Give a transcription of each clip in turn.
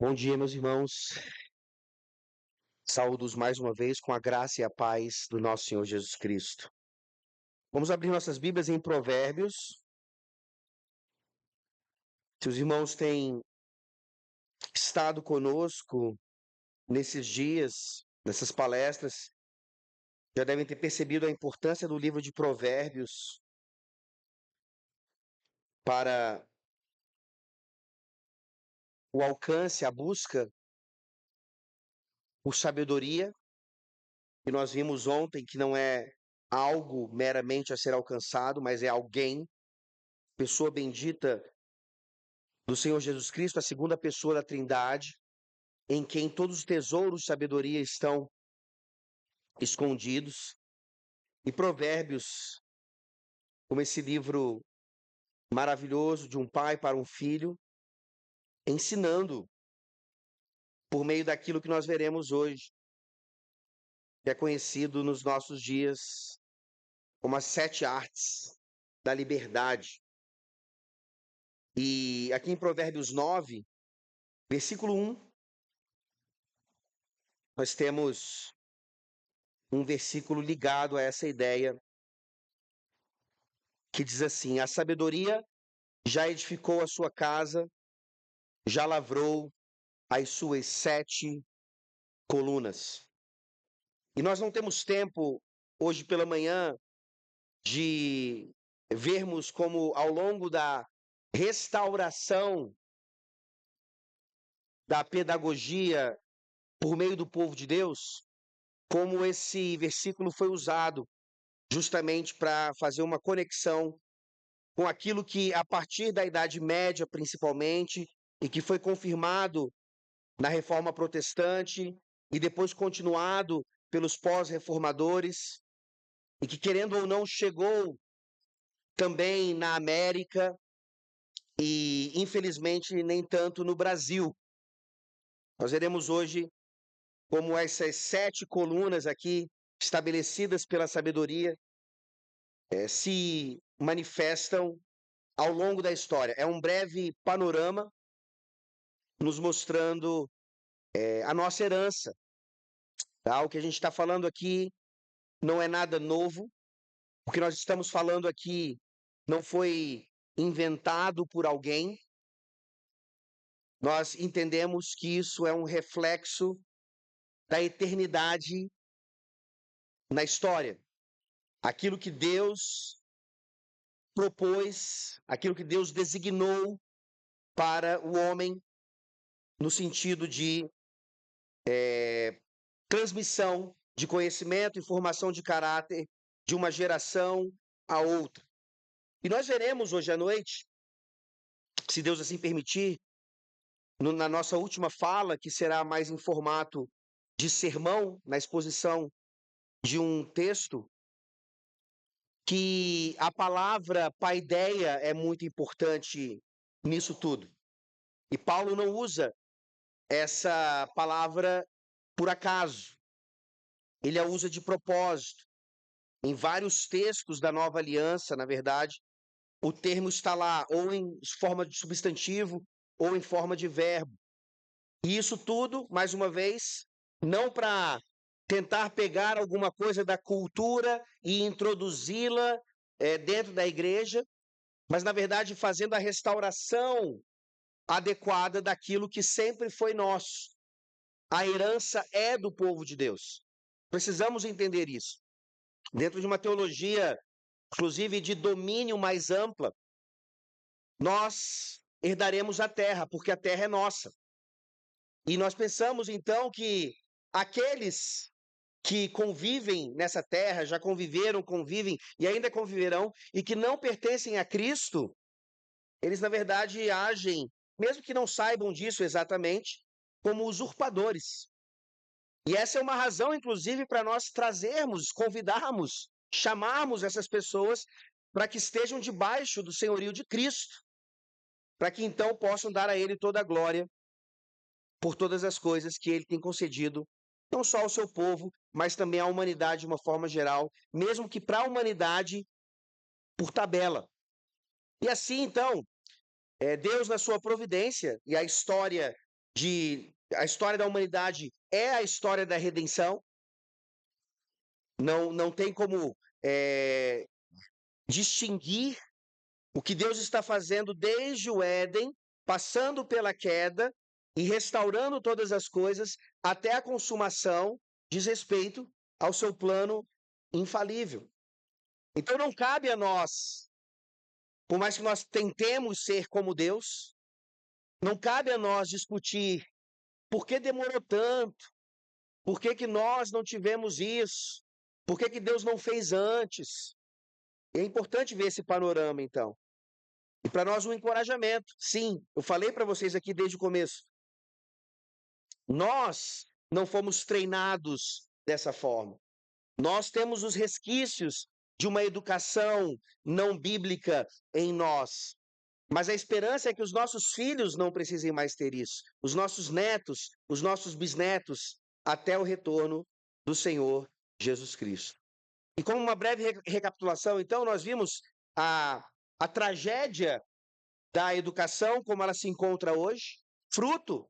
Bom dia, meus irmãos. Saúdos mais uma vez com a graça e a paz do nosso Senhor Jesus Cristo. Vamos abrir nossas Bíblias em Provérbios. Se os irmãos têm estado conosco nesses dias, nessas palestras, já devem ter percebido a importância do livro de Provérbios para o alcance, a busca por sabedoria. E nós vimos ontem que não é algo meramente a ser alcançado, mas é alguém, pessoa bendita do Senhor Jesus Cristo, a segunda pessoa da Trindade, em quem todos os tesouros de sabedoria estão escondidos. E Provérbios, como esse livro maravilhoso de um pai para um filho, ensinando por meio daquilo que nós veremos hoje, que é conhecido nos nossos dias como as 7 artes da liberdade. E aqui em Provérbios 9, versículo 1, nós temos um versículo ligado a essa ideia, que diz assim: a sabedoria já edificou a sua casa, já lavrou as suas 7 colunas. E nós não temos tempo hoje pela manhã de vermos como ao longo da restauração da pedagogia por meio do povo de Deus, como esse versículo foi usado justamente para fazer uma conexão com aquilo que, a partir da Idade Média, principalmente, e que foi confirmado na Reforma Protestante e depois continuado pelos pós-reformadores, e que, querendo ou não, chegou também na América e, infelizmente, nem tanto no Brasil. Nós veremos hoje como essas 7 colunas aqui, estabelecidas pela sabedoria, se manifestam ao longo da história. É um breve panorama nos mostrando a nossa herança. Tá? O que a gente está falando aqui não é nada novo. O que nós estamos falando aqui não foi inventado por alguém. Nós entendemos que isso é um reflexo da eternidade na história. Aquilo que Deus propôs, aquilo que Deus designou para o homem, no sentido de transmissão de conhecimento e formação de caráter de uma geração a outra. E nós veremos hoje à noite, se Deus assim permitir, na nossa última fala, que será mais em formato de sermão, na exposição de um texto, que a palavra paideia é muito importante nisso tudo. E Paulo não usa essa palavra por acaso. Ele a usa de propósito. Em vários textos da Nova Aliança, na verdade, o termo está lá ou em forma de substantivo ou em forma de verbo. E isso tudo, mais uma vez, não para tentar pegar alguma coisa da cultura e introduzi-la dentro da igreja, mas, na verdade, fazendo a restauração adequada daquilo que sempre foi nosso. A herança é do povo de Deus. Precisamos entender isso. Dentro de uma teologia, inclusive de domínio mais ampla, nós herdaremos a terra, porque a terra é nossa. E nós pensamos, então, que aqueles que convivem nessa terra, já conviveram, convivem e ainda conviverão, e que não pertencem a Cristo, eles, na verdade, agem, mesmo que não saibam disso exatamente, como usurpadores. E essa é uma razão, inclusive, para nós trazermos, convidarmos, chamarmos essas pessoas para que estejam debaixo do senhorio de Cristo, para que então possam dar a Ele toda a glória por todas as coisas que Ele tem concedido, não só ao seu povo, mas também à humanidade de uma forma geral, mesmo que para a humanidade por tabela. E assim, então, Deus, na sua providência, e a história a história da humanidade é a história da redenção. Não tem como distinguir o que Deus está fazendo desde o Éden, passando pela queda e restaurando todas as coisas até a consumação, diz respeito ao seu plano infalível. Então não cabe a nós, por mais que nós tentemos ser como Deus, não cabe a nós discutir por que demorou tanto, por que nós não tivemos isso, por que Deus não fez antes. É importante ver esse panorama, então. E para nós um encorajamento. Sim, eu falei para vocês aqui desde o começo. Nós não fomos treinados dessa forma. Nós temos os resquícios de uma educação não bíblica em nós. Mas a esperança é que os nossos filhos não precisem mais ter isso. Os nossos netos, os nossos bisnetos, até o retorno do Senhor Jesus Cristo. E como uma breve recapitulação, então, nós vimos a tragédia da educação como ela se encontra hoje, fruto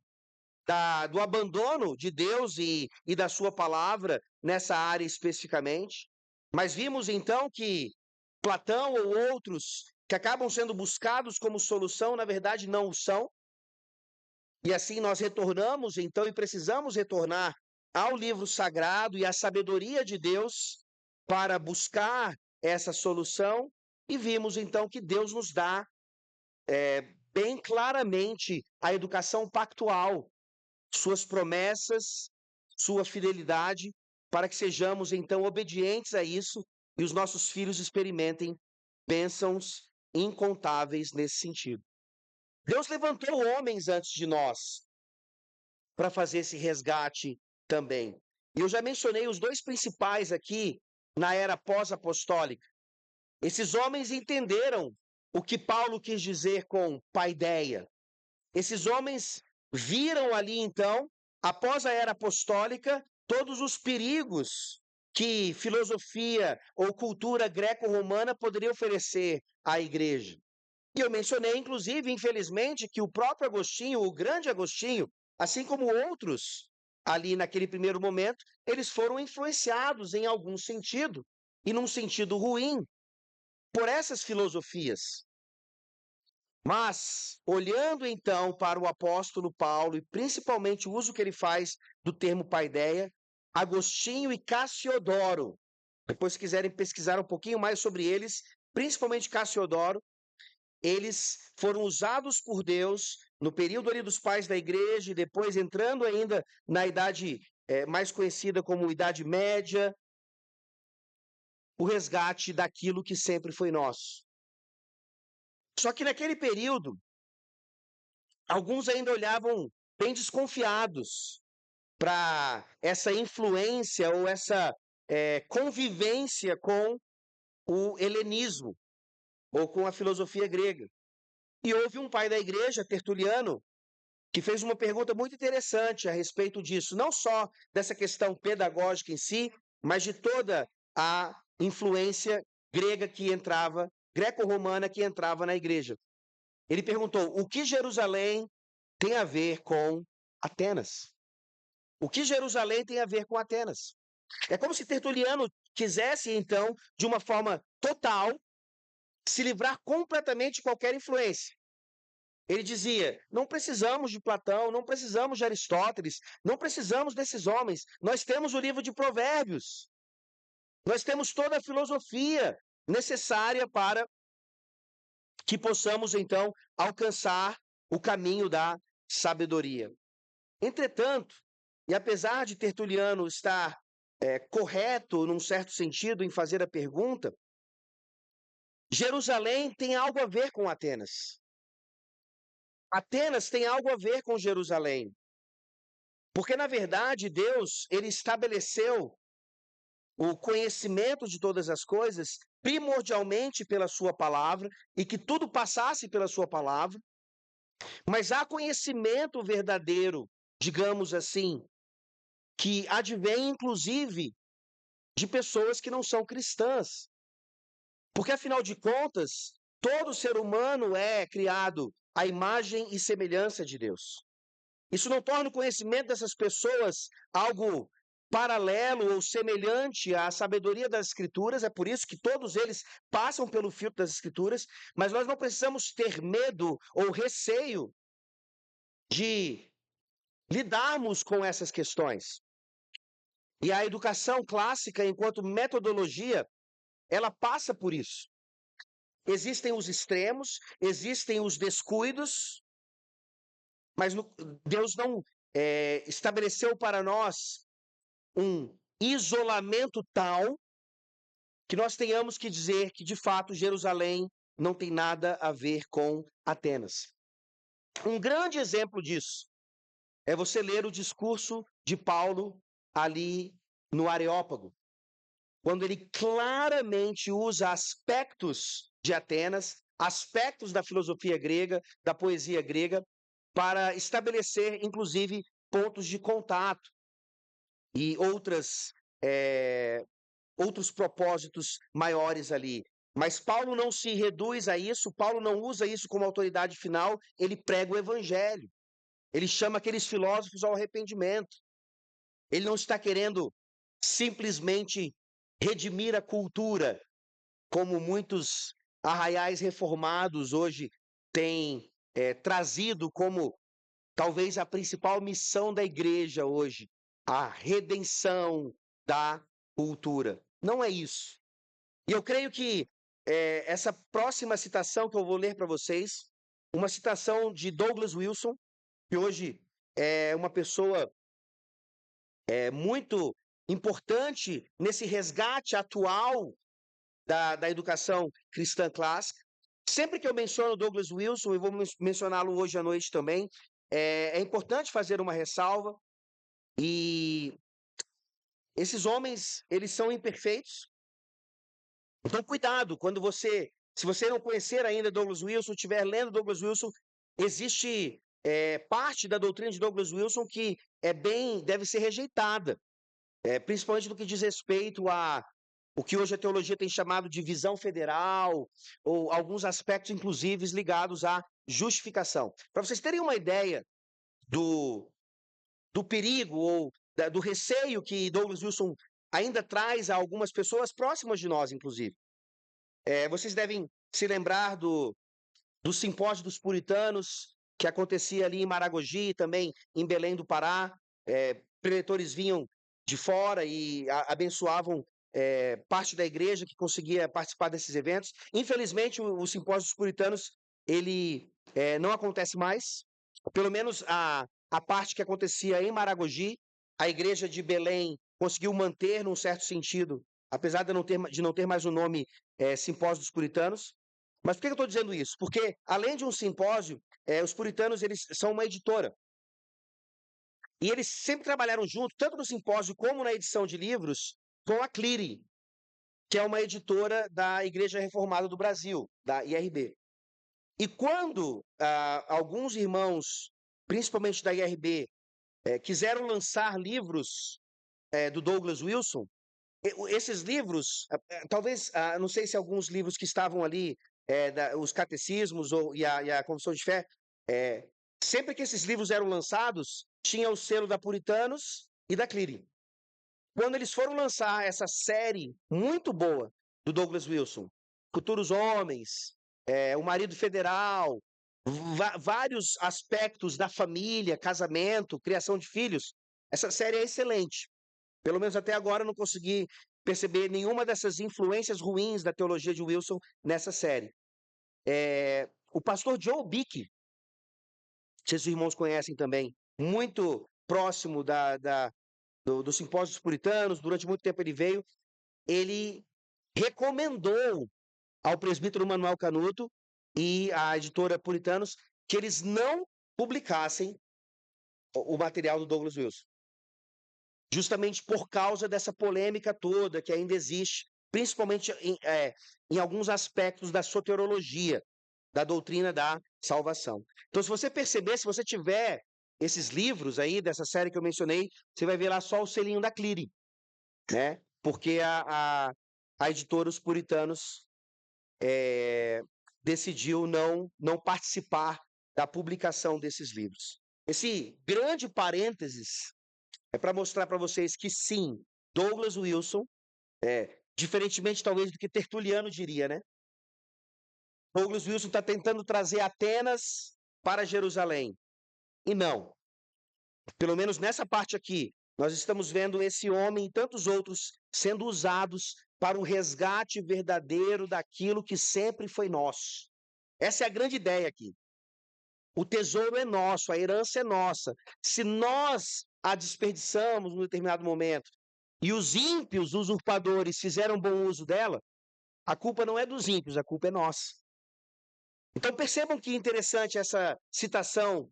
do abandono de Deus e da sua palavra nessa área especificamente. Mas vimos então que Platão ou outros que acabam sendo buscados como solução, na verdade não o são. E assim nós retornamos então e precisamos retornar ao livro sagrado e à sabedoria de Deus para buscar essa solução. E vimos então que Deus nos dá bem claramente a educação pactual, suas promessas, sua fidelidade, para que sejamos então obedientes a isso e os nossos filhos experimentem bênçãos incontáveis nesse sentido. Deus levantou homens antes de nós para fazer esse resgate também. E eu já mencionei os dois principais aqui na era pós-apostólica. Esses homens entenderam o que Paulo quis dizer com paideia. Esses homens viram ali, então, após a era apostólica, todos os perigos que filosofia ou cultura greco-romana poderia oferecer à igreja. E eu mencionei, inclusive, infelizmente, que o próprio Agostinho, o grande Agostinho, assim como outros ali naquele primeiro momento, eles foram influenciados em algum sentido, e num sentido ruim, por essas filosofias. Mas, olhando então para o apóstolo Paulo, e principalmente o uso que ele faz do termo paideia, Agostinho e Cassiodoro, depois se quiserem pesquisar um pouquinho mais sobre eles, principalmente Cassiodoro, eles foram usados por Deus no período ali dos pais da igreja, e depois entrando ainda na idade mais conhecida como Idade Média, o resgate daquilo que sempre foi nosso. Só que naquele período, alguns ainda olhavam bem desconfiados para essa influência ou essa convivência com o helenismo ou com a filosofia grega. E houve um pai da igreja, Tertuliano, que fez uma pergunta muito interessante a respeito disso, não só dessa questão pedagógica em si, mas de toda a influência grega que entrava, greco-romana que entrava na igreja. Ele perguntou: o que Jerusalém tem a ver com Atenas? O que Jerusalém tem a ver com Atenas? É como se Tertuliano quisesse, então, de uma forma total, se livrar completamente de qualquer influência. Ele dizia: não precisamos de Platão, não precisamos de Aristóteles, não precisamos desses homens. Nós temos o livro de Provérbios. Nós temos toda a filosofia necessária para que possamos, então, alcançar o caminho da sabedoria. Entretanto, e apesar de Tertuliano estar correto, num certo sentido, em fazer a pergunta, Jerusalém tem algo a ver com Atenas. Atenas tem algo a ver com Jerusalém. Porque, na verdade, Deus, ele estabeleceu o conhecimento de todas as coisas primordialmente pela sua palavra e que tudo passasse pela sua palavra. Mas há conhecimento verdadeiro, digamos assim, que advém inclusive de pessoas que não são cristãs. Porque, afinal de contas, todo ser humano é criado à imagem e semelhança de Deus. Isso não torna o conhecimento dessas pessoas algo paralelo ou semelhante à sabedoria das Escrituras, é por isso que todos eles passam pelo filtro das Escrituras, mas nós não precisamos ter medo ou receio de lidarmos com essas questões. E a educação clássica, enquanto metodologia, ela passa por isso. Existem os extremos, existem os descuidos, mas Deus não estabeleceu para nós um isolamento tal que nós tenhamos que dizer que, de fato, Jerusalém não tem nada a ver com Atenas. Um grande exemplo disso é você ler o discurso de Paulo ali no Areópago, quando ele claramente usa aspectos de Atenas, aspectos da filosofia grega, da poesia grega, para estabelecer, inclusive, pontos de contato e outros propósitos maiores ali. Mas Paulo não se reduz a isso, Paulo não usa isso como autoridade final, ele prega o evangelho. Ele chama aqueles filósofos ao arrependimento. Ele não está querendo simplesmente redimir a cultura, como muitos arraiais reformados hoje têm trazido como talvez a principal missão da igreja hoje, a redenção da cultura. Não é isso. E eu creio que essa próxima citação que eu vou ler para vocês, uma citação de Douglas Wilson, que hoje é uma pessoa muito importante nesse resgate atual da educação cristã clássica. Sempre que eu menciono Douglas Wilson, e vou mencioná-lo hoje à noite também, é importante fazer uma ressalva. E esses homens, eles são imperfeitos. Então, cuidado, se você não conhecer ainda Douglas Wilson, estiver lendo Douglas Wilson, existe parte da doutrina de Douglas Wilson que deve ser rejeitada, principalmente no que diz respeito a o que hoje a teologia tem chamado de visão federal, ou alguns aspectos, inclusive, ligados à justificação. Para vocês terem uma ideia do perigo ou do receio que Douglas Wilson ainda traz a algumas pessoas próximas de nós, inclusive. Vocês devem se lembrar do simpósio dos puritanos, que acontecia ali em Maragogi e também em Belém do Pará. Preletores vinham de fora e abençoavam parte da igreja que conseguia participar desses eventos. Infelizmente, o simpósio dos puritanos ele não acontece mais. Pelo menos a parte que acontecia em Maragogi, a igreja de Belém conseguiu manter, num certo sentido, apesar de não ter mais o nome Simpósio dos Puritanos. Mas por que eu estou dizendo isso? Porque, além de um simpósio, os puritanos eles são uma editora. E eles sempre trabalharam junto, tanto no simpósio como na edição de livros, com a Cleary, que é uma editora da Igreja Reformada do Brasil, da IRB. E quando alguns irmãos, principalmente da IRB, quiseram lançar livros do Douglas Wilson, esses livros, talvez, não sei se alguns livros que estavam ali, os catecismos e a Confissão de Fé, sempre que esses livros eram lançados, tinha o selo da Puritanos e da Cleary. Quando eles foram lançar essa série muito boa do Douglas Wilson, Futuros Homens, O Marido Federal, vários aspectos da família, casamento, criação de filhos, essa série é excelente. Pelo menos até agora eu não consegui perceber nenhuma dessas influências ruins da teologia de Wilson nessa série. O pastor Joe Bick, se os irmãos conhecem também, muito próximo do Simpósio dos Puritanos, durante muito tempo ele veio, ele recomendou ao presbítero Manuel Canuto e à editora Puritanos que eles não publicassem o material do Douglas Wilson. Justamente por causa dessa polêmica toda que ainda existe, principalmente em alguns aspectos da soteriologia, da doutrina da salvação. Então, se você perceber, se você tiver esses livros aí, dessa série que eu mencionei, você vai ver lá só o selinho da Cleary, né? Porque a editora Os Puritanos decidiu não participar da publicação desses livros. Esse grande parênteses é para mostrar para vocês que sim, Douglas Wilson, diferentemente talvez do que Tertuliano diria, né? Douglas Wilson está tentando trazer Atenas para Jerusalém. E não. Pelo menos nessa parte aqui, nós estamos vendo esse homem e tantos outros sendo usados para o resgate verdadeiro daquilo que sempre foi nosso. Essa é a grande ideia aqui. O tesouro é nosso, a herança é nossa. Se nós a desperdiçamos num determinado momento e os ímpios, usurpadores, fizeram bom uso dela, a culpa não é dos ímpios, a culpa é nossa. Então percebam que interessante essa citação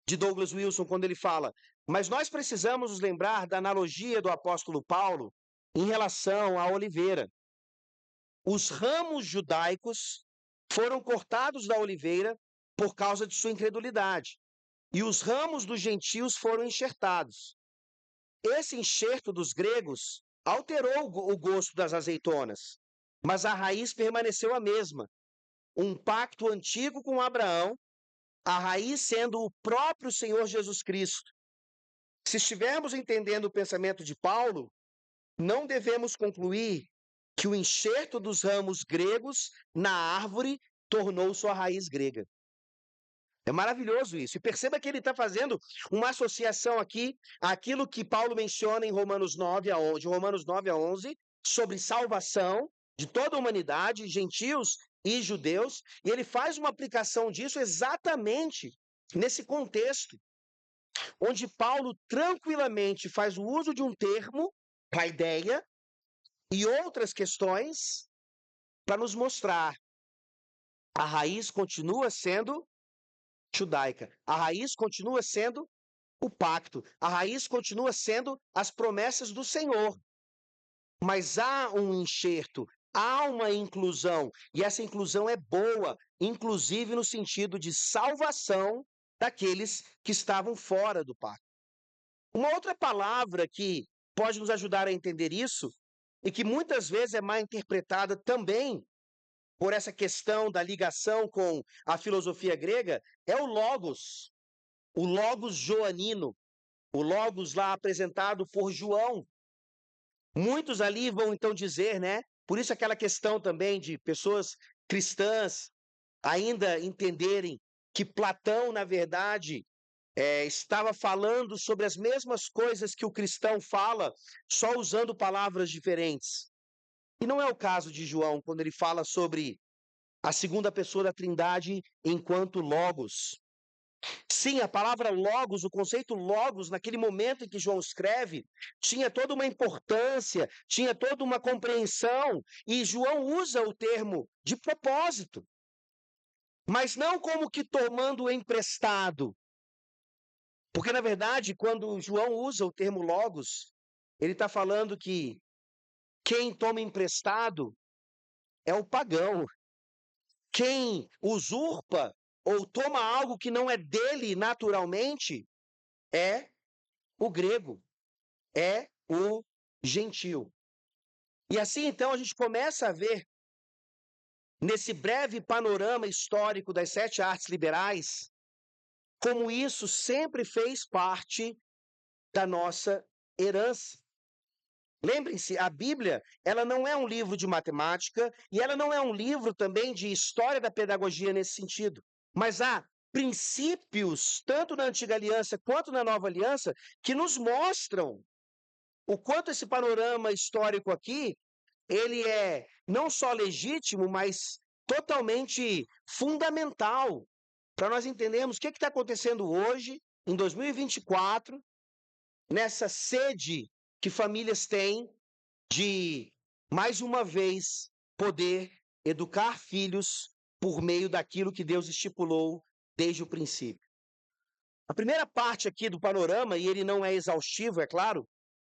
de Douglas Wilson quando ele fala: mas nós precisamos nos lembrar da analogia do apóstolo Paulo em relação à oliveira. Os ramos judaicos foram cortados da oliveira por causa de sua incredulidade, e os ramos dos gentios foram enxertados. Esse enxerto dos gregos alterou o gosto das azeitonas, mas a raiz permaneceu a mesma. Um pacto antigo com Abraão, a raiz sendo o próprio Senhor Jesus Cristo. Se estivermos entendendo o pensamento de Paulo, não devemos concluir que o enxerto dos ramos gregos na árvore tornou sua raiz grega. É maravilhoso isso. E perceba que ele está fazendo uma associação aqui àquilo que Paulo menciona em Romanos 9 a 11, sobre salvação de toda a humanidade, gentios e judeus, e ele faz uma aplicação disso exatamente nesse contexto, onde Paulo tranquilamente faz o uso de um termo, paideia, e outras questões para nos mostrar a raiz continua sendo judaica, a raiz continua sendo o pacto, a raiz continua sendo as promessas do Senhor. Mas há um enxerto, há uma inclusão, e essa inclusão é boa, inclusive no sentido de salvação daqueles que estavam fora do pacto. Uma outra palavra que pode nos ajudar a entender isso, e que muitas vezes é mal interpretada também por essa questão da ligação com a filosofia grega, é o logos joanino, o logos lá apresentado por João. Muitos ali vão então dizer, né? Por isso aquela questão também de pessoas cristãs ainda entenderem que Platão, na verdade, estava falando sobre as mesmas coisas que o cristão fala, só usando palavras diferentes. E não é o caso de João, quando ele fala sobre a segunda pessoa da Trindade enquanto Logos. Sim, a palavra logos, o conceito logos, naquele momento em que João escreve, tinha toda uma importância, tinha toda uma compreensão, e João usa o termo de propósito, mas não como que tomando emprestado. Porque, na verdade, quando João usa o termo logos, ele está falando que quem toma emprestado é o pagão. Quem usurpa ou toma algo que não é dele naturalmente é o grego, é o gentio. E assim, então, a gente começa a ver, nesse breve panorama histórico das 7 artes liberais, como isso sempre fez parte da nossa herança. Lembrem-se, a Bíblia, ela não é um livro de matemática e ela não é um livro também de história da pedagogia nesse sentido. Mas há princípios, tanto na Antiga Aliança quanto na Nova Aliança, que nos mostram o quanto esse panorama histórico aqui, ele é não só legítimo, mas totalmente fundamental para nós entendermos o que está acontecendo hoje, em 2024, nessa sede que famílias têm de, mais uma vez, poder educar filhos por meio daquilo que Deus estipulou desde o princípio. A primeira parte aqui do panorama, e ele não é exaustivo, é claro,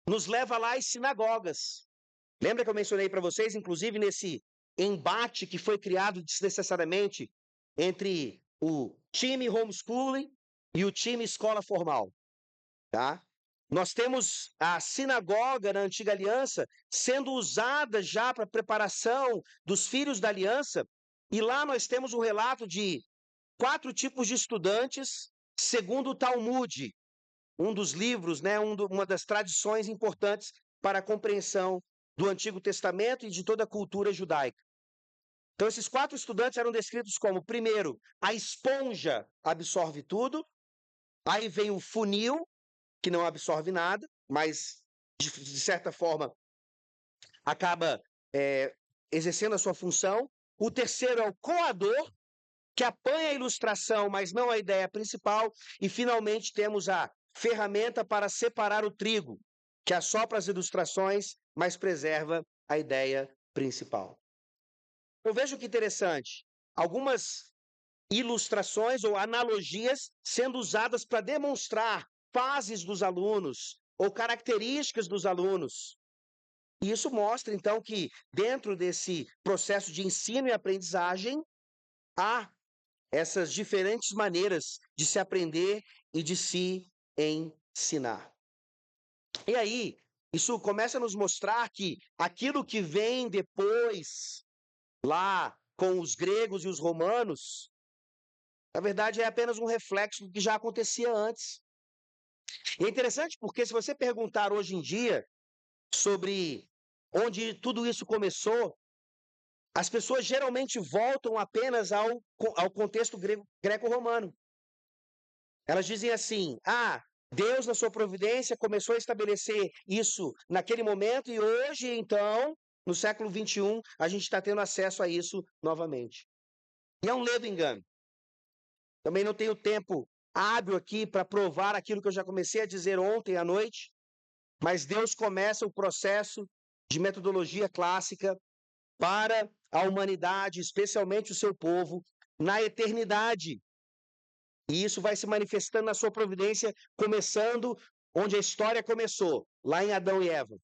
nos leva lá às sinagogas. Lembra que eu mencionei para vocês, inclusive, nesse embate que foi criado desnecessariamente entre o time homeschooling e o time escola formal, tá? Nós temos a sinagoga na Antiga Aliança sendo usada já para a preparação dos filhos da aliança, e lá nós temos o relato de 4 tipos de estudantes segundo o Talmud, um dos livros, né, uma das tradições importantes para a compreensão do Antigo Testamento e de toda a cultura judaica. Então, esses 4 estudantes eram descritos como, primeiro, a esponja absorve tudo, aí vem o funil, que não absorve nada, mas, de certa forma, acaba exercendo a sua função. O terceiro é o coador, que apanha a ilustração, mas não a ideia principal. E, finalmente, temos a ferramenta para separar o trigo, que assopra as ilustrações, mas preserva a ideia principal. Eu vejo que interessante, algumas ilustrações ou analogias sendo usadas para demonstrar fases dos alunos ou características dos alunos. E isso mostra, então, que dentro desse processo de ensino e aprendizagem, há essas diferentes maneiras de se aprender e de se ensinar. E aí, isso começa a nos mostrar que aquilo que vem depois, lá com os gregos e os romanos, na verdade é apenas um reflexo do que já acontecia antes. E é interessante porque se você perguntar hoje em dia sobre onde tudo isso começou, as pessoas geralmente voltam apenas ao contexto greco-romano. Elas dizem assim: Deus, na sua providência, começou a estabelecer isso naquele momento e hoje, então, no século XXI, a gente está tendo acesso a isso novamente. E é um ledo engano. Também não tenho tempo hábil aqui para provar aquilo que eu já comecei a dizer ontem à noite, mas Deus começa o processo de metodologia clássica para a humanidade, especialmente o seu povo, na eternidade. E isso vai se manifestando na sua providência, começando onde a história começou, lá em Adão e Eva.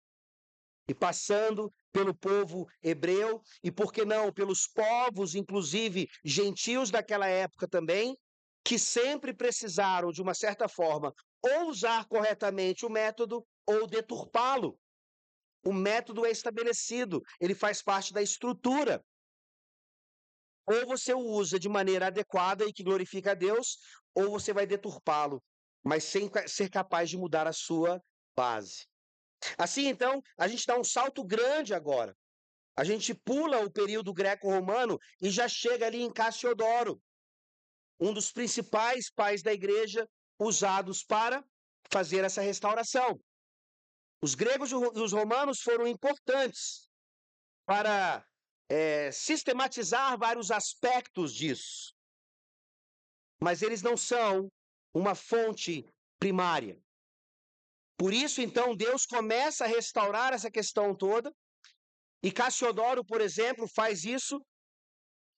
E passando pelo povo hebreu, e por que não, pelos povos, inclusive gentios daquela época também, que sempre precisaram, de uma certa forma, ou usar corretamente o método ou deturpá-lo. O método é estabelecido, ele faz parte da estrutura. Ou você o usa de maneira adequada e que glorifica a Deus, ou você vai deturpá-lo, mas sem ser capaz de mudar a sua base. Assim, então, a gente dá um salto grande agora. A gente pula o período greco-romano e já chega ali em Cassiodoro, um dos principais pais da igreja usados para fazer essa restauração. Os gregos e os romanos foram importantes para sistematizar vários aspectos disso. Mas eles não são uma fonte primária. Por isso, então, Deus começa a restaurar essa questão toda, e Cassiodoro, por exemplo, faz isso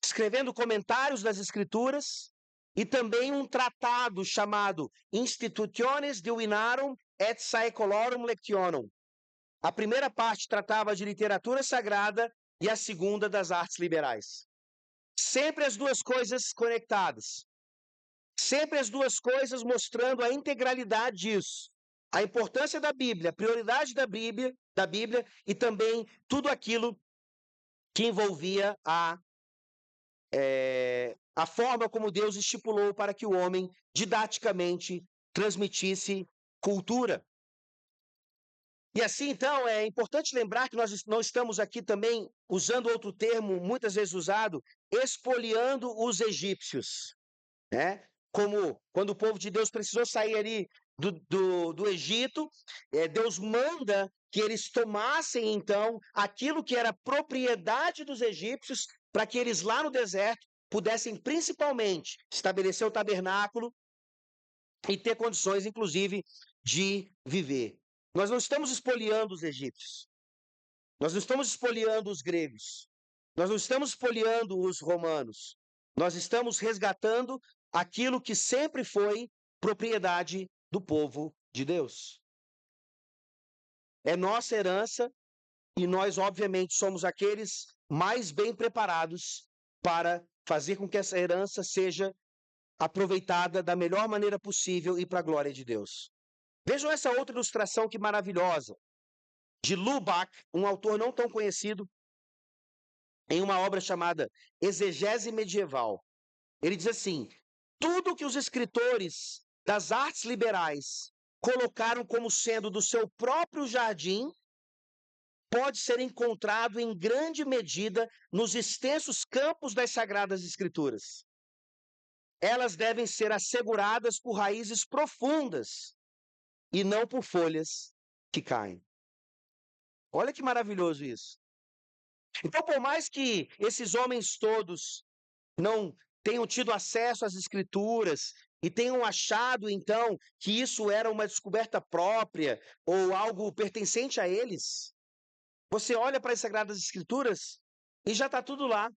escrevendo comentários das Escrituras e também um tratado chamado Institutiones Divinarum et Saeculorum Lectionum. A primeira parte tratava de literatura sagrada e a segunda das artes liberais. Sempre as duas coisas conectadas. Sempre as duas coisas mostrando a integralidade disso. A importância da Bíblia, a prioridade da Bíblia e também tudo aquilo que envolvia a forma como Deus estipulou para que o homem didaticamente transmitisse cultura. E assim, então, é importante lembrar que nós não estamos aqui também usando outro termo muitas vezes usado, expoliando os egípcios, né? Como quando o povo de Deus precisou sair ali do Egito, Deus manda que eles tomassem, então, aquilo que era propriedade dos egípcios, para que eles lá no deserto pudessem principalmente estabelecer o tabernáculo e ter condições, inclusive, de viver. Nós não estamos expoliando os egípcios. Nós não estamos expoliando os gregos. Nós não estamos expoliando os romanos. Nós estamos resgatando aquilo que sempre foi propriedade do povo de Deus. É nossa herança e nós, obviamente, somos aqueles mais bem preparados para fazer com que essa herança seja aproveitada da melhor maneira possível e para a glória de Deus. Vejam essa outra ilustração que maravilhosa, de Lubac, um autor não tão conhecido, em uma obra chamada Exegese Medieval. Ele diz assim: tudo que os escritores das artes liberais colocaram como sendo do seu próprio jardim, pode ser encontrado em grande medida nos extensos campos das Sagradas Escrituras. Elas devem ser asseguradas por raízes profundas e não por folhas que caem. Olha que maravilhoso isso. Então, por mais que esses homens todos não tenham tido acesso às Escrituras e tenham achado, então, que isso era uma descoberta própria ou algo pertencente a eles, você olha para as Sagradas Escrituras e já está tudo lá.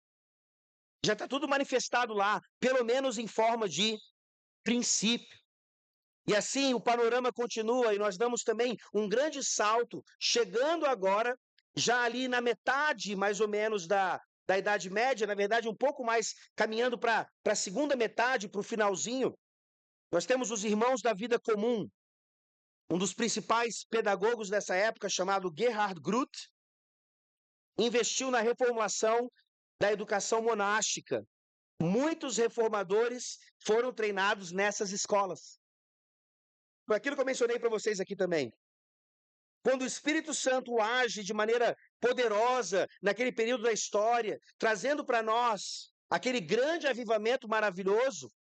Já está tudo manifestado lá, pelo menos em forma de princípio. E assim o panorama continua e nós damos também um grande salto, chegando agora, já ali na metade, mais ou menos, da Idade Média, na verdade, um pouco mais caminhando para a segunda metade, para o finalzinho. Nós temos os Irmãos da Vida Comum, um dos principais pedagogos dessa época, chamado Gerhard Grut, investiu na reformulação da educação monástica. Muitos reformadores foram treinados nessas escolas. Por aquilo que eu mencionei para vocês aqui também. Quando o Espírito Santo age de maneira poderosa naquele período da história, trazendo para nós aquele grande avivamento maravilhoso,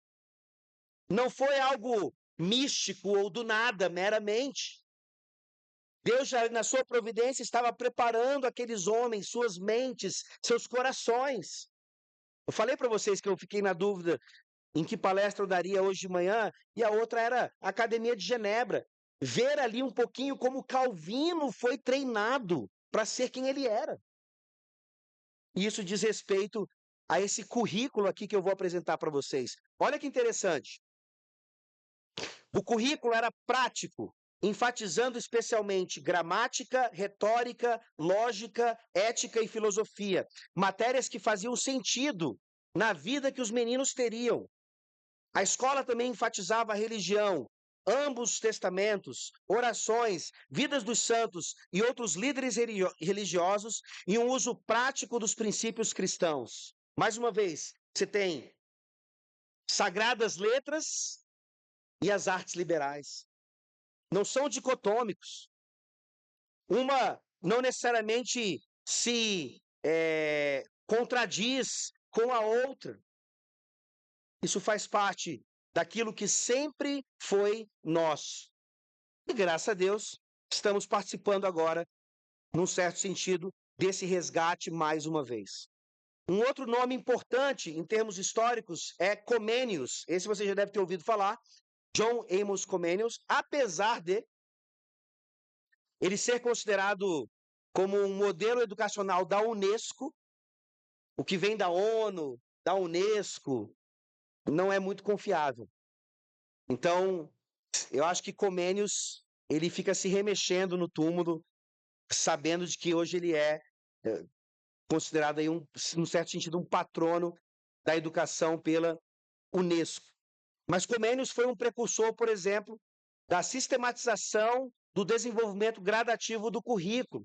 não foi algo místico ou do nada, meramente. Deus já, na sua providência, estava preparando aqueles homens, suas mentes, seus corações. Eu falei para vocês que eu fiquei na dúvida em que palestra eu daria hoje de manhã, e a outra era a Academia de Genebra. Ver ali um pouquinho como Calvino foi treinado para ser quem ele era. E isso diz respeito a esse currículo aqui que eu vou apresentar para vocês. Olha que interessante. O currículo era prático, enfatizando especialmente gramática, retórica, lógica, ética e filosofia, matérias que faziam sentido na vida que os meninos teriam. A escola também enfatizava a religião, ambos os testamentos, orações, vidas dos santos e outros líderes religiosos e um uso prático dos princípios cristãos. Mais uma vez, você tem sagradas letras e as artes liberais. Não são dicotômicos. Uma não necessariamente se contradiz com a outra. Isso faz parte daquilo que sempre foi nosso. E graças a Deus, estamos participando agora, num certo sentido, desse resgate mais uma vez. Um outro nome importante em termos históricos é Comênius. Esse você já deve ter ouvido falar. John Amos Comênius, apesar de ele ser considerado como um modelo educacional da Unesco, o que vem da ONU, da Unesco, não é muito confiável. Então, eu acho que Comênius, ele fica se remexendo no túmulo, sabendo de que hoje ele é considerado aí num certo sentido, um patrono da educação pela Unesco. Mas Comênius foi um precursor, por exemplo, da sistematização do desenvolvimento gradativo do currículo,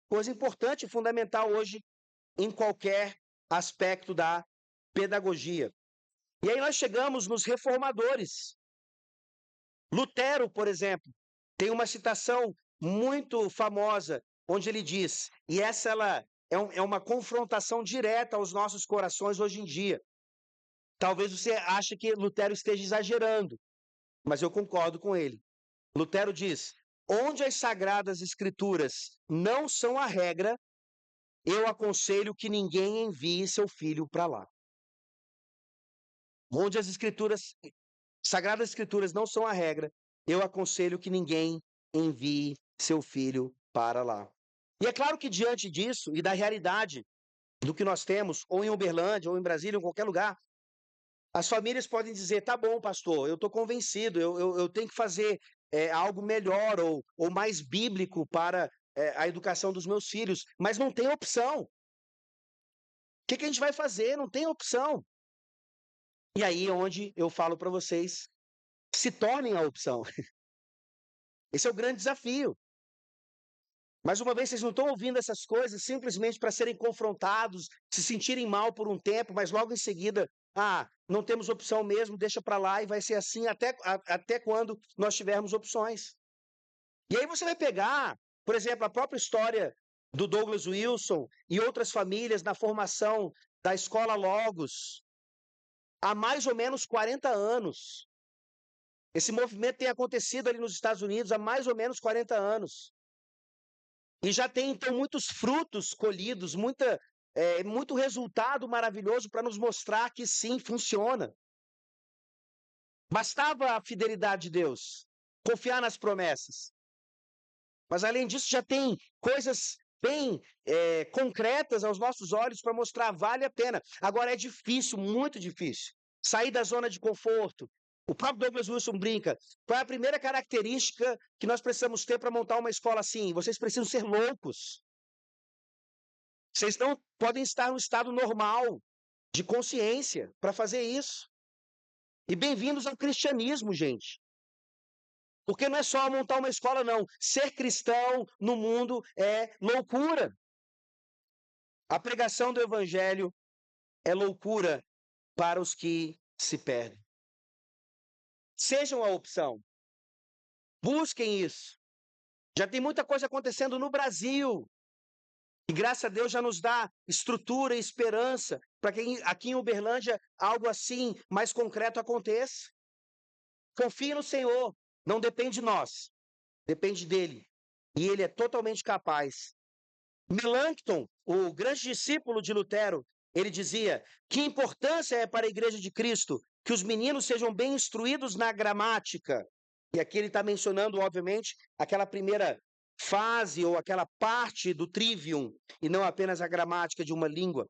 coisa importante e fundamental hoje em qualquer aspecto da pedagogia. E aí nós chegamos nos reformadores. Lutero, por exemplo, tem uma citação muito famosa, onde ele diz, e essa ela é uma confrontação direta aos nossos corações hoje em dia. Talvez você ache que Lutero esteja exagerando, mas eu concordo com ele. Lutero diz, onde as Sagradas Escrituras não são a regra, eu aconselho que ninguém envie seu filho para lá. Onde as Sagradas Escrituras não são a regra, eu aconselho que ninguém envie seu filho para lá. E é claro que diante disso e da realidade do que nós temos, ou em Uberlândia, ou em Brasília, ou em qualquer lugar, as famílias podem dizer, tá bom, pastor, eu estou convencido, eu tenho que fazer algo melhor ou mais bíblico para a educação dos meus filhos, mas não tem opção. O que a gente vai fazer? Não tem opção. E aí é onde eu falo para vocês, se tornem a opção. Esse é o grande desafio. Mais uma vez, vocês não estão ouvindo essas coisas simplesmente para serem confrontados, se sentirem mal por um tempo, mas logo em seguida não temos opção mesmo, deixa para lá e vai ser assim até quando nós tivermos opções. E aí você vai pegar, por exemplo, a própria história do Douglas Wilson e outras famílias na formação da Escola Logos há mais ou menos 40 anos. Esse movimento tem acontecido ali nos Estados Unidos há mais ou menos 40 anos. E já tem, então, muitos frutos colhidos, muito resultado maravilhoso para nos mostrar que sim, funciona. Bastava a fidelidade de Deus, confiar nas promessas. Mas, além disso, já tem coisas bem concretas aos nossos olhos para mostrar vale a pena. Agora, é difícil, muito difícil, sair da zona de conforto. O próprio Douglas Wilson brinca. Qual é a primeira característica que nós precisamos ter para montar uma escola assim? Vocês precisam ser loucos. Vocês não podem estar no estado normal de consciência para fazer isso. E bem-vindos ao cristianismo, gente. Porque não é só montar uma escola, não. Ser cristão no mundo é loucura. A pregação do evangelho é loucura para os que se perdem. Sejam a opção. Busquem isso. Já tem muita coisa acontecendo no Brasil. E graças a Deus já nos dá estrutura e esperança para que aqui em Uberlândia algo assim mais concreto aconteça. Confie no Senhor. Não depende de nós. Depende dele. E ele é totalmente capaz. Melanchthon, o grande discípulo de Lutero, ele dizia: que importância é para a Igreja de Cristo que os meninos sejam bem instruídos na gramática. E aqui ele está mencionando, obviamente, aquela primeira fase ou aquela parte do trivium, e não apenas a gramática de uma língua.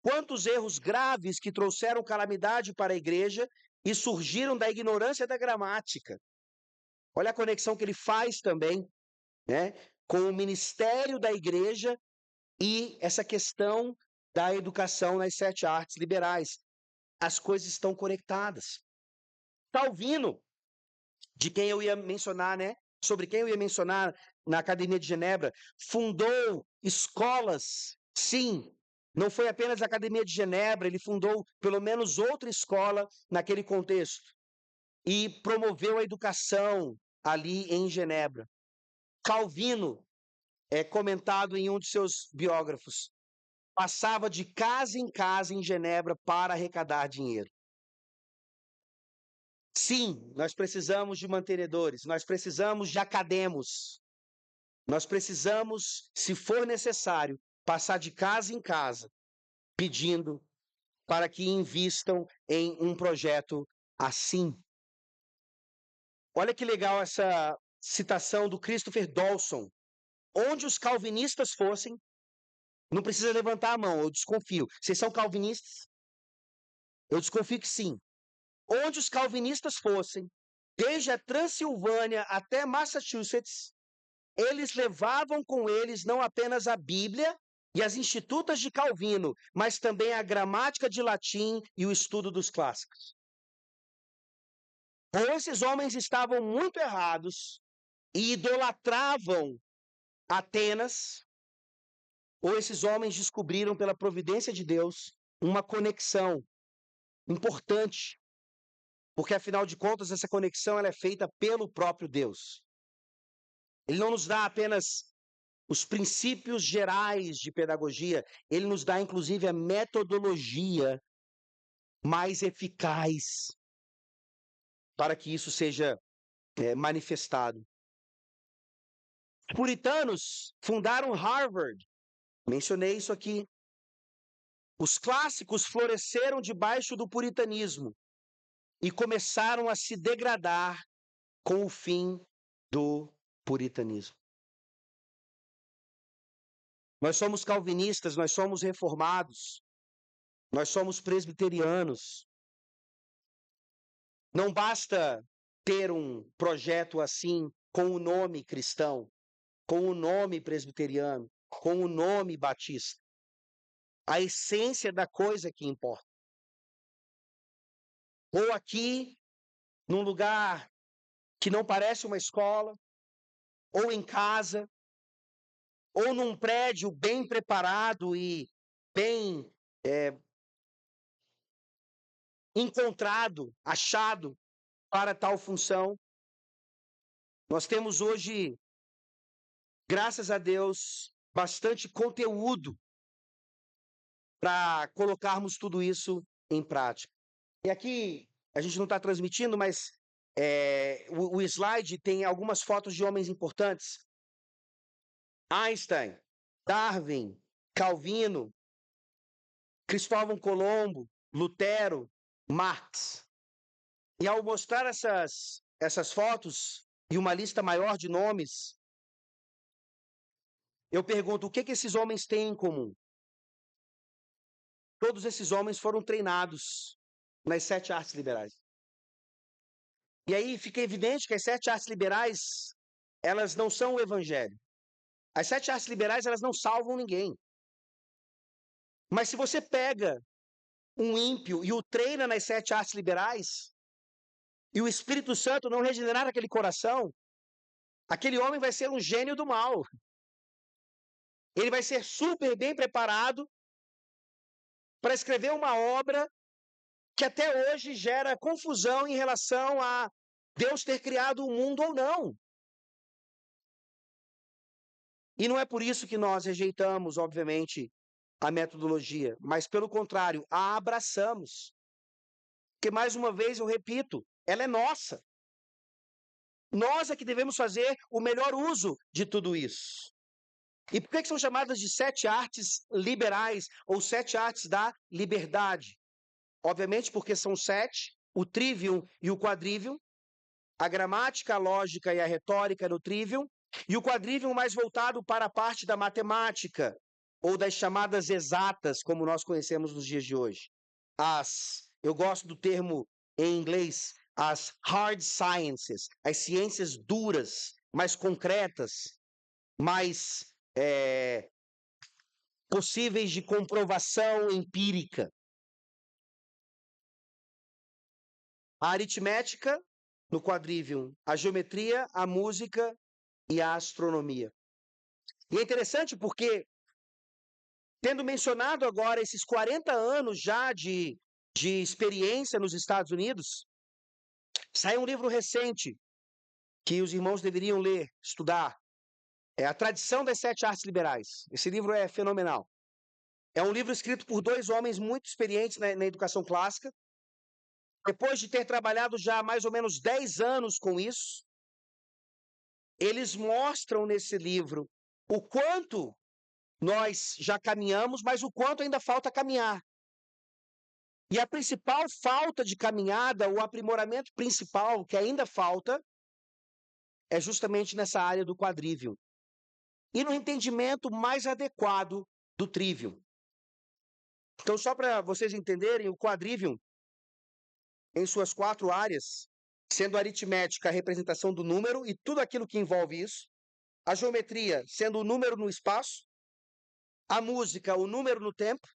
Quantos erros graves que trouxeram calamidade para a igreja e surgiram da ignorância da gramática. Olha a conexão que ele faz também, né, com o ministério da igreja e essa questão da educação nas 7 artes liberais. As coisas estão conectadas. Calvino, de quem eu ia mencionar, né? Sobre quem eu ia mencionar na Academia de Genebra, fundou escolas, sim. Não foi apenas a Academia de Genebra, ele fundou pelo menos outra escola naquele contexto. E promoveu a educação ali em Genebra. Calvino, é comentado em um de seus biógrafos, passava de casa em casa em Genebra para arrecadar dinheiro. Sim, nós precisamos de mantenedores, nós precisamos de academos. Nós precisamos, se for necessário, passar de casa em casa, pedindo para que invistam em um projeto assim. Olha que legal essa citação do Christopher Dawson. Onde os calvinistas fossem, não precisa levantar a mão, eu desconfio. Vocês são calvinistas? Eu desconfio que sim. Onde os calvinistas fossem, desde a Transilvânia até Massachusetts, eles levavam com eles não apenas a Bíblia e as institutas de Calvino, mas também a gramática de latim e o estudo dos clássicos. Ou esses homens estavam muito errados e idolatravam Atenas, ou esses homens descobriram pela providência de Deus uma conexão importante, porque afinal de contas essa conexão ela é feita pelo próprio Deus. Ele não nos dá apenas os princípios gerais de pedagogia, ele nos dá inclusive a metodologia mais eficaz para que isso seja manifestado. Os puritanos fundaram Harvard, mencionei isso aqui. Os clássicos floresceram debaixo do puritanismo e começaram a se degradar com o fim do puritanismo. Nós somos calvinistas, nós somos reformados, nós somos presbiterianos. Não basta ter um projeto assim com o nome cristão, com o nome presbiteriano, com o nome batista. A essência da coisa que importa. Ou aqui, num lugar que não parece uma escola, ou em casa, ou num prédio bem preparado e bem encontrado, achado para tal função. Nós temos hoje, graças a Deus, bastante conteúdo para colocarmos tudo isso em prática. E aqui, a gente não está transmitindo, mas o slide tem algumas fotos de homens importantes. Einstein, Darwin, Calvino, Cristóvão Colombo, Lutero, Marx. E ao mostrar essas fotos e uma lista maior de nomes, eu pergunto, o que esses homens têm em comum? Todos esses homens foram treinados nas 7 artes liberais. E aí fica evidente que as 7 artes liberais, elas não são o evangelho. As 7 artes liberais, elas não salvam ninguém. Mas se você pega um ímpio e o treina nas 7 artes liberais, e o Espírito Santo não regenerar aquele coração, aquele homem vai ser um gênio do mal. Ele vai ser super bem preparado para escrever uma obra que até hoje gera confusão em relação a Deus ter criado o mundo ou não. E não é por isso que nós rejeitamos, obviamente, a metodologia, mas pelo contrário, a abraçamos. Porque, mais uma vez, eu repito, ela é nossa. Nós é que devemos fazer o melhor uso de tudo isso. E por que são chamadas de 7 artes liberais ou 7 artes da liberdade? Obviamente porque são 7, o trivium e o quadrivium, a gramática, a lógica e a retórica no trivium, e o quadrivium mais voltado para a parte da matemática, ou das chamadas exatas, como nós conhecemos nos dias de hoje. Eu gosto do termo em inglês, as hard sciences, as ciências duras, mais concretas, mais possíveis de comprovação empírica. A aritmética, no quadrivium, a geometria, a música e a astronomia. E é interessante porque, tendo mencionado agora esses 40 anos já de experiência nos Estados Unidos, saiu um livro recente que os irmãos deveriam ler, estudar. É A Tradição das 7 Artes Liberais. Esse livro é fenomenal. É um livro escrito por 2 homens muito experientes na educação clássica. Depois de ter trabalhado já mais ou menos 10 anos com isso, eles mostram nesse livro o quanto nós já caminhamos, mas o quanto ainda falta caminhar. E a principal falta de caminhada, o aprimoramento principal que ainda falta, é justamente nessa área do quadrivium. E no entendimento mais adequado do trivium. Então, só para vocês entenderem, o quadrivium, em suas 4 áreas, sendo a aritmética a representação do número e tudo aquilo que envolve isso, a geometria sendo o número no espaço, a música o número no tempo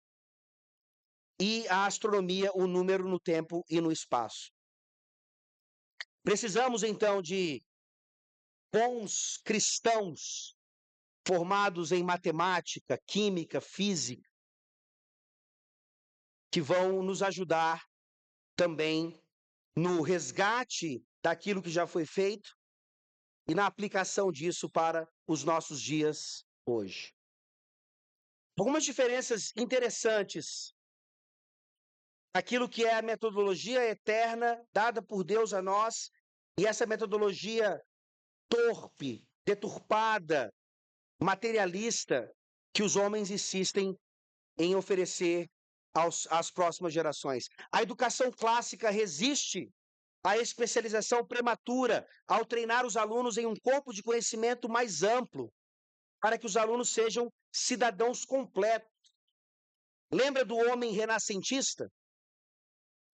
e a astronomia o número no tempo e no espaço. Precisamos então de bons cristãos formados em matemática, química, física, que vão nos ajudar também no resgate daquilo que já foi feito e na aplicação disso para os nossos dias hoje. Algumas diferenças interessantes daquilo que é a metodologia eterna dada por Deus a nós e essa metodologia torpe, deturpada, materialista que os homens insistem em oferecer às próximas gerações. A educação clássica resiste à especialização prematura ao treinar os alunos em um corpo de conhecimento mais amplo, para que os alunos sejam cidadãos completos. Lembra do homem renascentista?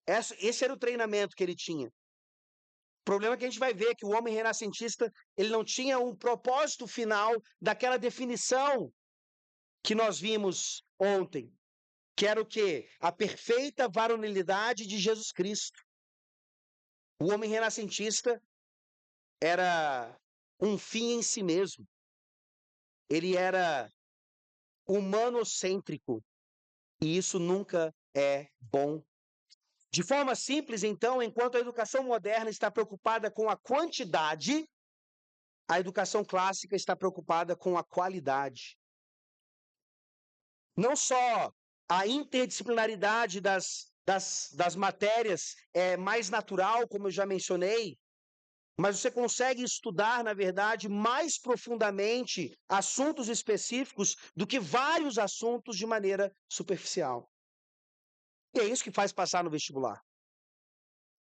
Esse era o treinamento que ele tinha. O problema é que a gente vai ver que o homem renascentista ele não tinha um propósito final daquela definição que nós vimos ontem, que era o quê? A perfeita varonilidade de Jesus Cristo. O homem renascentista era um fim em si mesmo. Ele era humanocêntrico. E isso nunca é bom De forma simples, então, enquanto a educação moderna está preocupada com a quantidade, a educação clássica está preocupada com a qualidade. Não só a interdisciplinaridade das matérias é mais natural, como eu já mencionei, mas você consegue estudar, na verdade, mais profundamente assuntos específicos do que vários assuntos de maneira superficial. E é isso que faz passar no vestibular.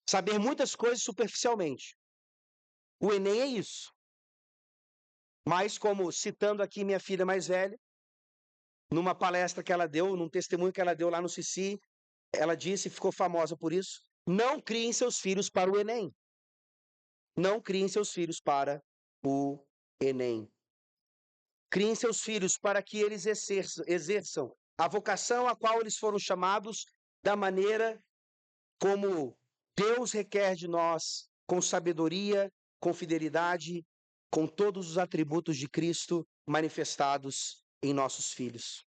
Saber muitas coisas superficialmente. O Enem é isso. Mas, como citando aqui minha filha mais velha, numa palestra que ela deu, num testemunho que ela deu lá no Cici, ela disse, ficou famosa por isso, não criem seus filhos para o Enem. Não criem seus filhos para o Enem. Criem seus filhos para que eles exerçam a vocação a qual eles foram chamados da maneira como Deus requer de nós, com sabedoria, com fidelidade, com todos os atributos de Cristo manifestados em nossos filhos.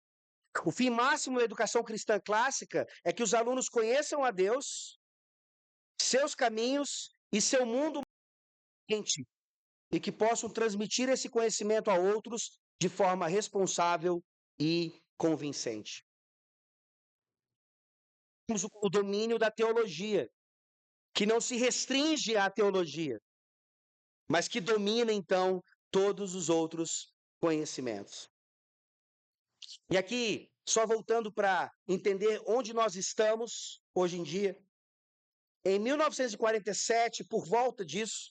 O fim máximo da educação cristã clássica é que os alunos conheçam a Deus, seus caminhos e seu mundo e que possam transmitir esse conhecimento a outros de forma responsável e convincente. Temos o domínio da teologia, que não se restringe à teologia, mas que domina, então, todos os outros conhecimentos. E aqui, só voltando para entender onde nós estamos hoje em dia, em 1947, por volta disso,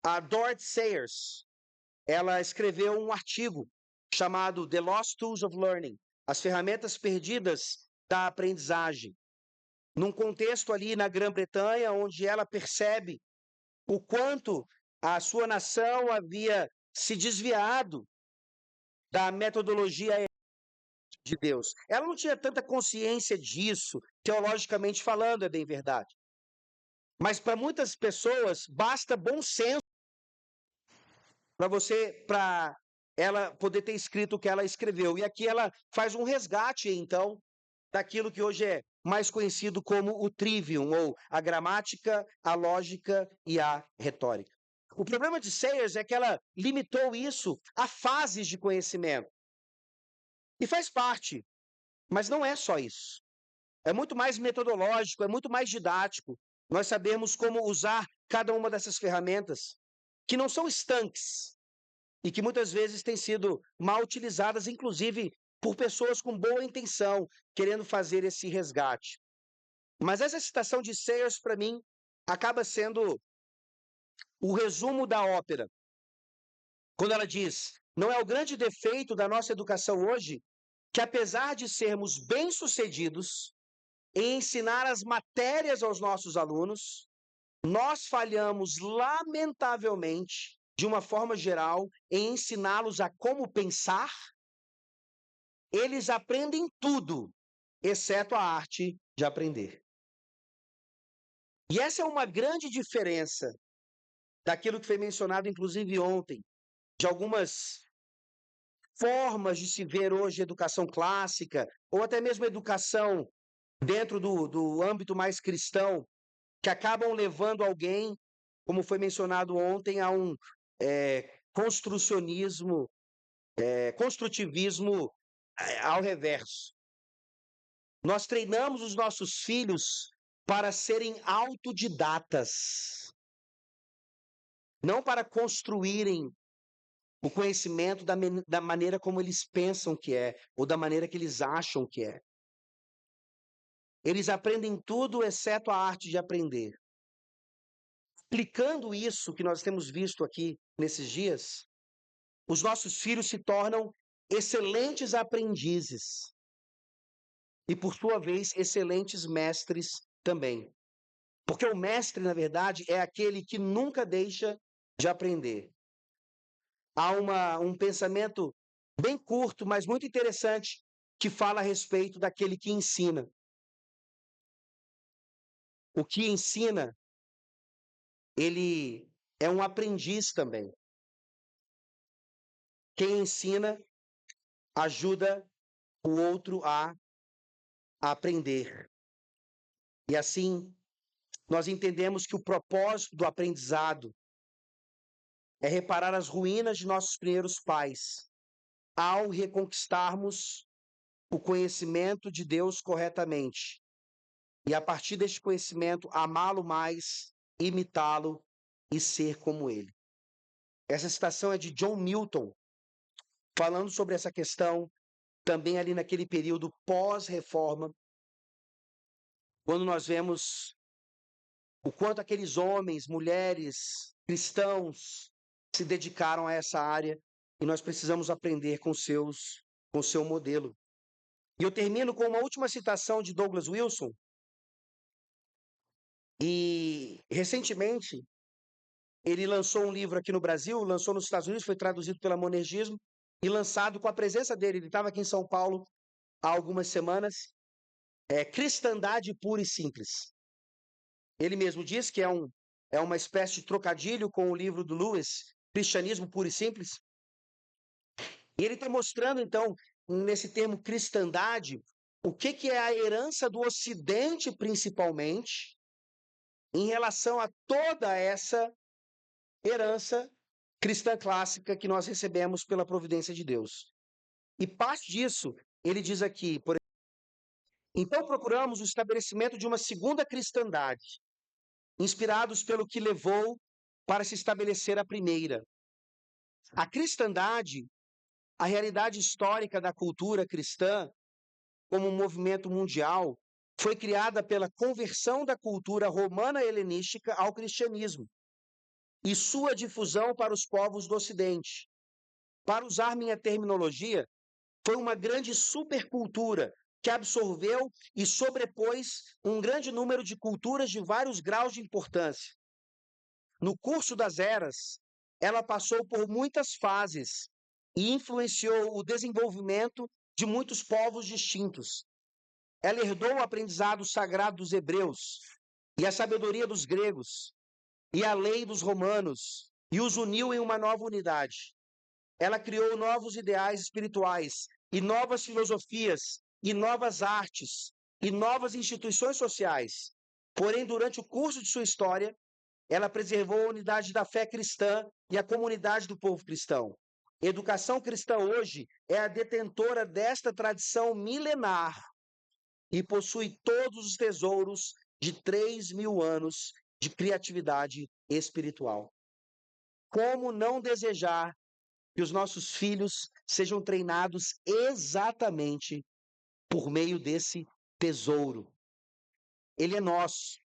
a Dorothy Sayers, ela escreveu um artigo chamado The Lost Tools of Learning, as ferramentas perdidas da aprendizagem, num contexto ali na Grã-Bretanha, onde ela percebe o quanto a sua nação havia se desviado da metodologia de Deus. Ela não tinha tanta consciência disso, teologicamente falando, é bem verdade. Mas para muitas pessoas basta bom senso para ela poder ter escrito o que ela escreveu. E aqui ela faz um resgate, então, daquilo que hoje é mais conhecido como o trivium, ou a gramática, a lógica e a retórica. O problema de Sayers é que ela limitou isso a fases de conhecimento. E faz parte, mas não é só isso. É muito mais metodológico, é muito mais didático. Nós sabemos como usar cada uma dessas ferramentas, que não são estanques e que muitas vezes têm sido mal utilizadas, inclusive por pessoas com boa intenção, querendo fazer esse resgate. Mas essa citação de Sayers, para mim, acaba sendo o resumo da ópera. Quando ela diz, não é o grande defeito da nossa educação hoje que, apesar de sermos bem-sucedidos em ensinar as matérias aos nossos alunos, nós falhamos lamentavelmente, de uma forma geral, em ensiná-los a como pensar. Eles aprendem tudo, exceto a arte de aprender. E essa é uma grande diferença daquilo que foi mencionado, inclusive ontem, de algumas formas de se ver hoje educação clássica, ou até mesmo educação dentro do âmbito mais cristão, que acabam levando alguém, como foi mencionado ontem, a um construtivismo ao reverso. Nós treinamos os nossos filhos para serem autodidatas, não para construírem o conhecimento da maneira como eles pensam que é, ou da maneira que eles acham que é. Eles aprendem tudo exceto a arte de aprender. Aplicando isso que nós temos visto aqui nesses dias, os nossos filhos se tornam excelentes aprendizes e, por sua vez, excelentes mestres também. Porque o mestre, na verdade, é aquele que nunca deixa de aprender. Há um pensamento bem curto, mas muito interessante, que fala a respeito daquele que ensina. O que ensina, ele é um aprendiz também. Quem ensina ajuda o outro a aprender. E assim, nós entendemos que o propósito do aprendizado é reparar as ruínas de nossos primeiros pais, ao reconquistarmos o conhecimento de Deus corretamente. E a partir deste conhecimento, amá-lo mais, imitá-lo e ser como ele. Essa citação é de John Milton, falando sobre essa questão, também ali naquele período pós-reforma, quando nós vemos o quanto aqueles homens, mulheres, cristãos se dedicaram a essa área e nós precisamos aprender com o seu modelo. E eu termino com uma última citação de Douglas Wilson. E recentemente ele lançou um livro aqui no Brasil, lançou nos Estados Unidos, foi traduzido pela Monergismo e lançado com a presença dele. Ele estava aqui em São Paulo há algumas semanas. Cristandade pura e simples. Ele mesmo diz que é uma espécie de trocadilho com o livro do Lewis, Cristianismo Puro e Simples. E ele está mostrando, então, nesse termo cristandade, o que é a herança do Ocidente, principalmente, em relação a toda essa herança cristã clássica que nós recebemos pela providência de Deus. E parte disso, ele diz aqui, então procuramos o estabelecimento de uma segunda cristandade, inspirados pelo que levou para se estabelecer a primeira. A cristandade, a realidade histórica da cultura cristã, como um movimento mundial, foi criada pela conversão da cultura romana helenística ao cristianismo e sua difusão para os povos do Ocidente. Para usar minha terminologia, foi uma grande supercultura que absorveu e sobrepôs um grande número de culturas de vários graus de importância. No curso das eras, ela passou por muitas fases e influenciou o desenvolvimento de muitos povos distintos. Ela herdou o aprendizado sagrado dos hebreus e a sabedoria dos gregos e a lei dos romanos e os uniu em uma nova unidade. Ela criou novos ideais espirituais e novas filosofias e novas artes e novas instituições sociais. Porém, durante o curso de sua história, ela preservou a unidade da fé cristã e a comunidade do povo cristão. Educação cristã hoje é a detentora desta tradição milenar e possui todos os tesouros de 3.000 anos de criatividade espiritual. Como não desejar que os nossos filhos sejam treinados exatamente por meio desse tesouro? Ele é nosso,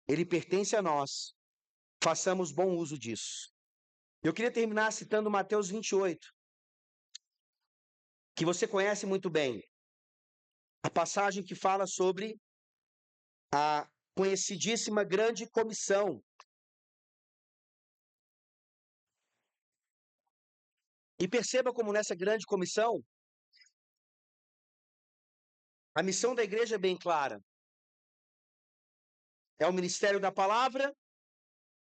ele pertence a nós. Façamos bom uso disso. Eu queria terminar citando Mateus 28, que você conhece muito bem. A passagem que fala sobre a conhecidíssima grande comissão. E perceba como nessa grande comissão, a missão da igreja é bem clara. É o ministério da palavra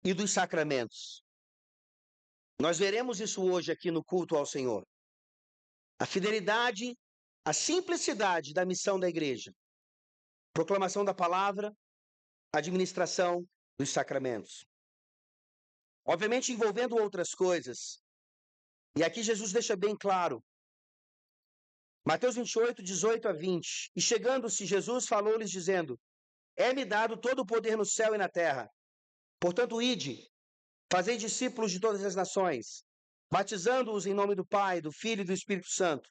e dos sacramentos. Nós veremos isso hoje aqui no culto ao Senhor. A fidelidade, a simplicidade da missão da igreja. Proclamação da palavra, administração dos sacramentos. Obviamente envolvendo outras coisas. E aqui Jesus deixa bem claro. Mateus 28, 18 a 20. E chegando-se Jesus, falou-lhes dizendo: É-me dado todo o poder no céu e na terra. Portanto, ide, fazei discípulos de todas as nações, batizando-os em nome do Pai, do Filho e do Espírito Santo,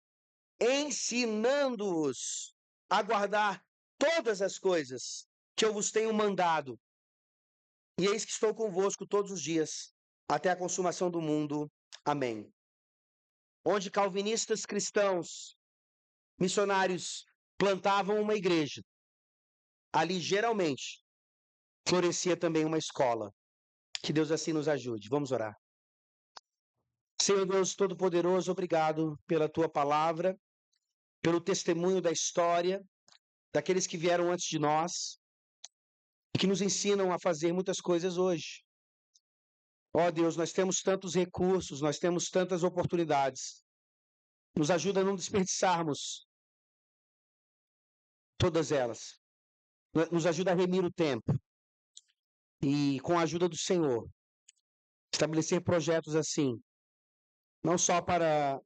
ensinando-os a guardar todas as coisas que eu vos tenho mandado. E eis que estou convosco todos os dias, até a consumação do mundo. Amém. Onde calvinistas cristãos, missionários, plantavam uma igreja, ali geralmente florescia também uma escola. Que Deus assim nos ajude. Vamos orar. Senhor Deus Todo-Poderoso, obrigado pela tua palavra, pelo testemunho da história, daqueles que vieram antes de nós e que nos ensinam a fazer muitas coisas hoje. Ó Deus, nós temos tantos recursos, nós temos tantas oportunidades. Nos ajuda a não desperdiçarmos todas elas. nos ajuda a remir o tempo e, com a ajuda do Senhor, estabelecer projetos assim, não só para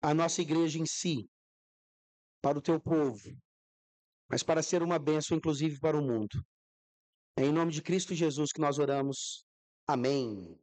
a nossa igreja em si, para o teu povo, mas para ser uma bênção, inclusive, para o mundo. É em nome de Cristo Jesus que nós oramos. Amém.